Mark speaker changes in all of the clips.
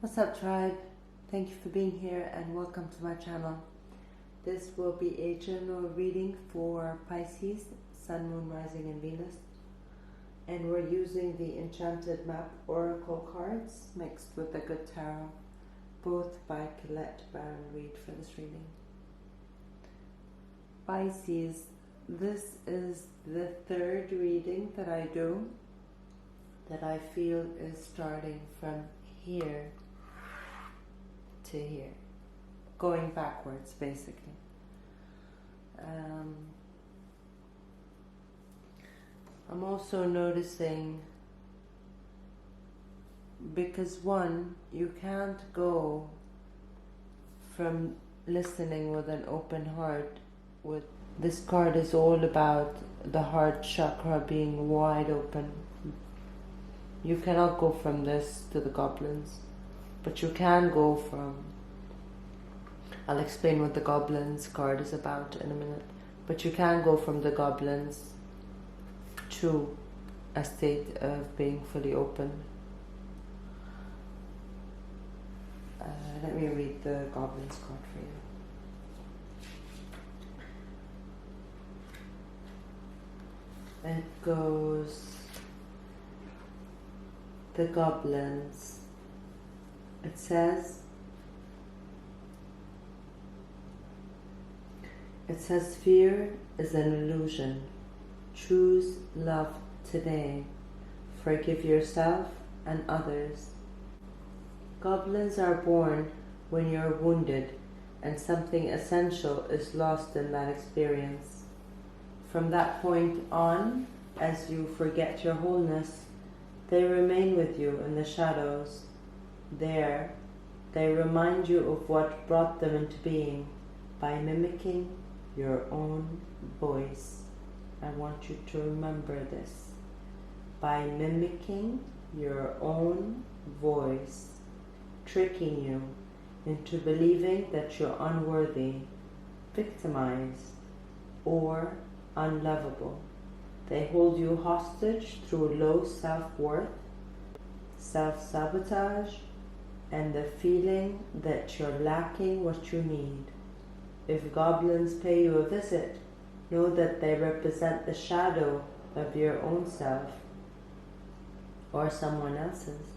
Speaker 1: What's up, tribe? Thank you for being here and welcome to my channel. This will be a general reading for Pisces, Sun, Moon, Rising, and Venus. And we're using the Enchanted Map Oracle cards mixed with the Good Tarot, both by Colette, Baron-Reid, for this reading. Pisces, this is the third reading that I do that I feel is starting from here to here, going backwards basically. I'm also noticing, because one, you can't go from listening with an open heart. With this card is all about the heart chakra being wide open. You cannot go from this to the goblins, but you can go from, I'll explain what the goblins card is about in a minute, but you can go from the goblins to a state of being fully open. Let me read the goblins card for you. It goes, the goblins. It says fear is an illusion. Choose love today. Forgive yourself and others. Goblins are born when you're wounded and something essential is lost in that experience. From that point on, as you forget your wholeness, they remain with you in the shadows. There, they remind you of what brought them into being by mimicking your own voice. I want you to remember this. By mimicking your own voice, tricking you into believing that you're unworthy, victimized, or unlovable. They hold you hostage through low self-worth, self-sabotage, and the feeling that you're lacking what you need. If goblins pay you a visit, know that they represent the shadow of your own self or someone else's,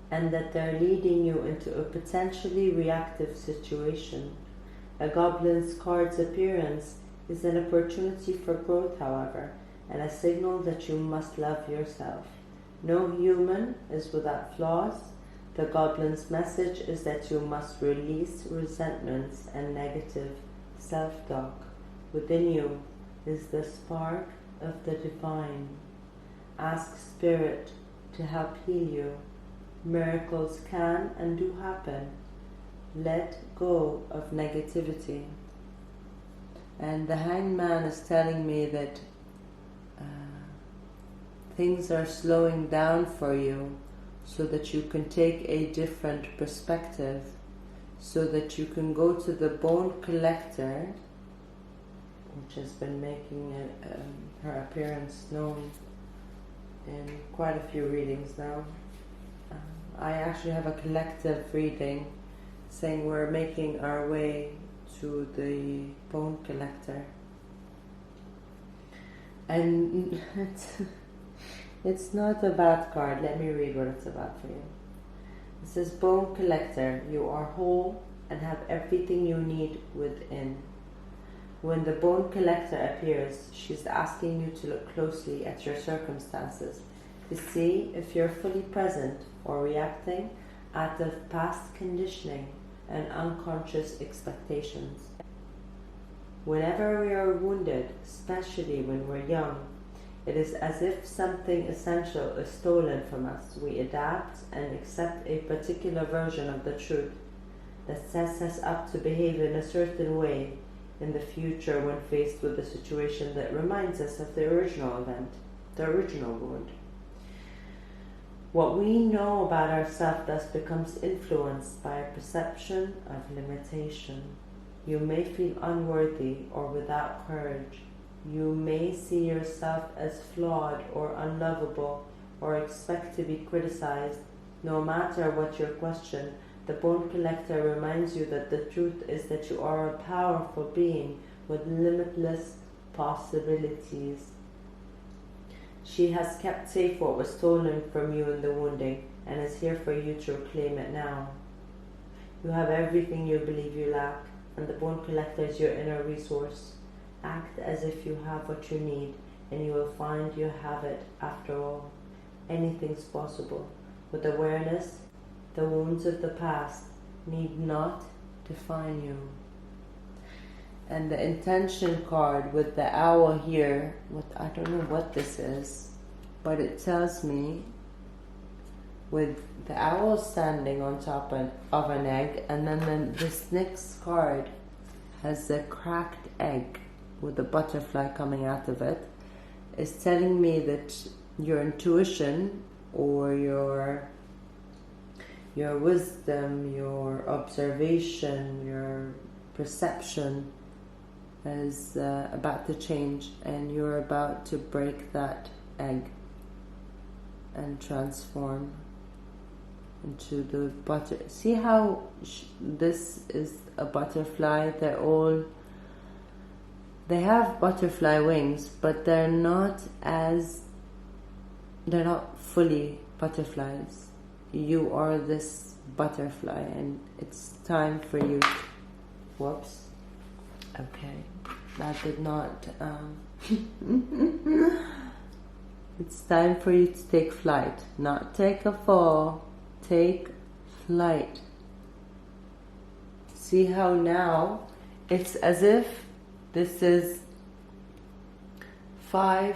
Speaker 1: and that they're leading you into a potentially reactive situation. A goblin's card's appearance is an opportunity for growth, however, and a signal that you must love yourself. No human is without flaws. The goblin's message is that you must release resentments and negative self-talk. Within you is the spark of the divine. Ask Spirit to help heal you. Miracles can and do happen. Let go of negativity. And the hangman is telling me that things are slowing down for you so that you can take a different perspective, so that you can go to the bone collector, which has been making her appearance known in quite a few readings now. I actually have a collective reading saying we're making our way to the bone collector, and it's not a bad card. Let me read what it's about for you. It says, bone collector, you are whole and have everything you need within. When the bone collector appears, she's asking you to look closely at your circumstances to see if you're fully present or reacting out of past conditioning and unconscious expectations. Whenever we are wounded, especially when we're young, it is as if something essential is stolen from us. We adapt and accept a particular version of the truth that sets us up to behave in a certain way in the future when faced with a situation that reminds us of the original event, the original wound. What we know about ourselves thus becomes influenced by a perception of limitation. You may feel unworthy or without courage. You may see yourself as flawed or unlovable or expect to be criticized No matter what your question, the Bone Collector reminds you that the truth is that you are a powerful being with limitless possibilities. She has kept safe what was stolen from you in the wounding and is here for you to reclaim it now. You have everything you believe you lack, and the Bone Collector is your inner resource. Act as if you have what you need, and you will find you have it after all. Anything's possible. With awareness, the wounds of the past need not define you. And the intention card with the owl here, I don't know what this is, but it tells me with the owl standing on top of an egg, and then this next card has a cracked egg with a butterfly coming out of it, is telling me that your intuition or your wisdom, your observation, your perception is about to change, and you're about to break that egg and transform into the butter. See how this is a butterfly? They have butterfly wings, but they're not fully butterflies. You are this butterfly, and it's time for you. Whoops. Okay, that did not. It's time for you to take flight, not take a fall. Take flight. See how now it's as if this is 5,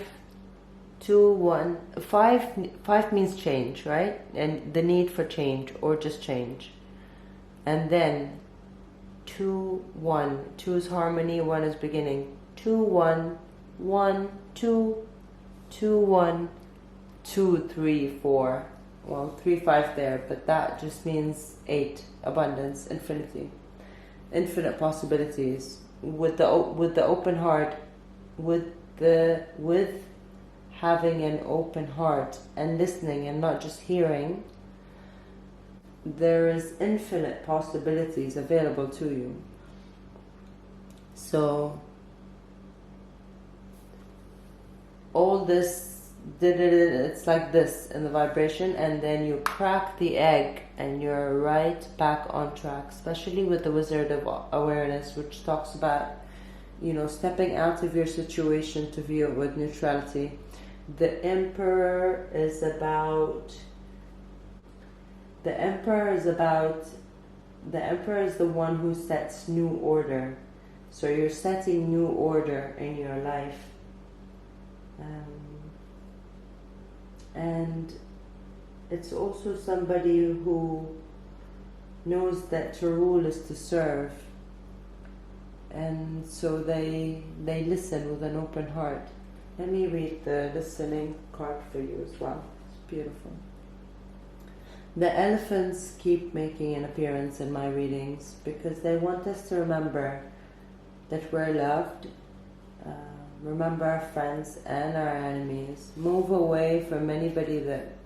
Speaker 1: 2, 1. 5 means change, right? And the need for change, or just change. And then 2, 1. 2 is harmony, 1 is beginning. 2, 1, 1, 2, 2, 1, 2, 3, 4. Well, 3, 5 there, but that just means 8. Abundance, infinity, infinite possibilities. With the open heart, with having an open heart and listening and not just hearing, there is infinite possibilities available to you. So all this, it's like this in the vibration, and then you crack the egg and you're right back on track, especially with the Wizard of Awareness, which talks about, stepping out of your situation to view it with neutrality. The Emperor is the one who sets new order. So you're setting new order in your life. And it's also somebody who knows that to rule is to serve, and so they listen with an open heart. Let me read the listening card for you as well. It's beautiful. The elephants keep making an appearance in my readings because they want us to remember that we're loved. Remember our friends and our enemies. Move away from anybody that,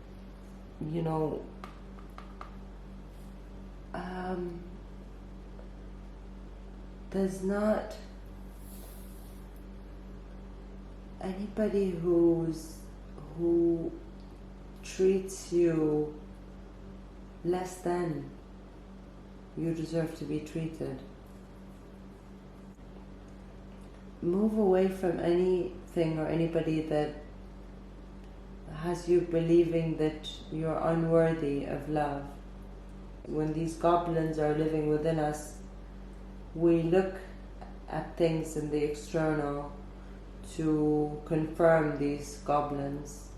Speaker 1: does not, anybody who treats you less than you deserve to be treated. Move away from anything or anybody that has you believing that you're unworthy of love. When these goblins are living within us, we look at things in the external to confirm these goblins.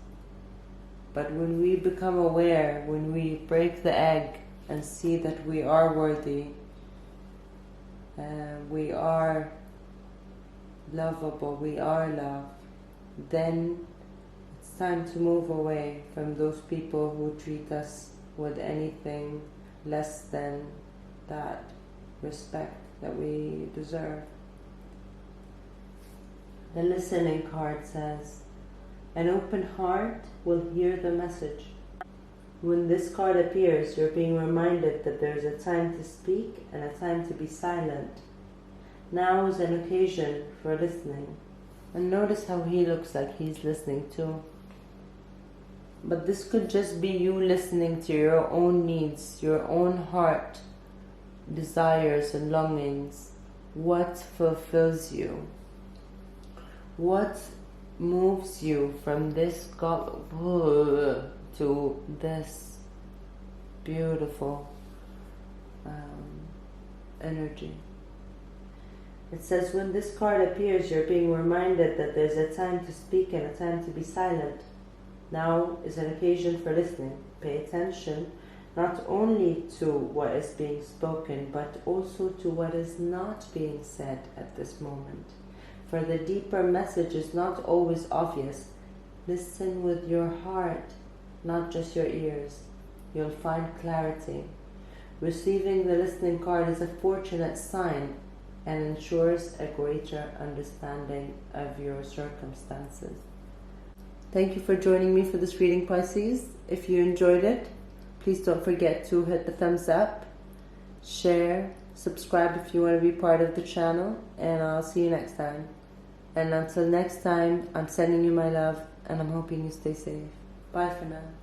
Speaker 1: But when we become aware, when we break the egg and see that we are worthy, we are lovable, we are love, then it's time to move away from those people who treat us with anything less than that respect that we deserve. The listening card says, an open heart will hear the message. When this card appears, you're being reminded that there's a time to speak and a time to be silent. Now is an occasion for listening. And notice how he looks like he's listening too. But this could just be you listening to your own needs, your own heart, desires and longings. What fulfills you? What moves you from this to this beautiful energy? It says, when this card appears, you're being reminded that there's a time to speak and a time to be silent. Now is an occasion for listening. Pay attention not only to what is being spoken, but also to what is not being said at this moment. For the deeper message is not always obvious. Listen with your heart, not just your ears. You'll find clarity. Receiving the listening card is a fortunate sign and ensures a greater understanding of your circumstances. Thank you for joining me for this reading, Pisces. If you enjoyed it, please don't forget to hit the thumbs up, share, subscribe if you want to be part of the channel, and I'll see you next time. And until next time, I'm sending you my love, and I'm hoping you stay safe. Bye for now.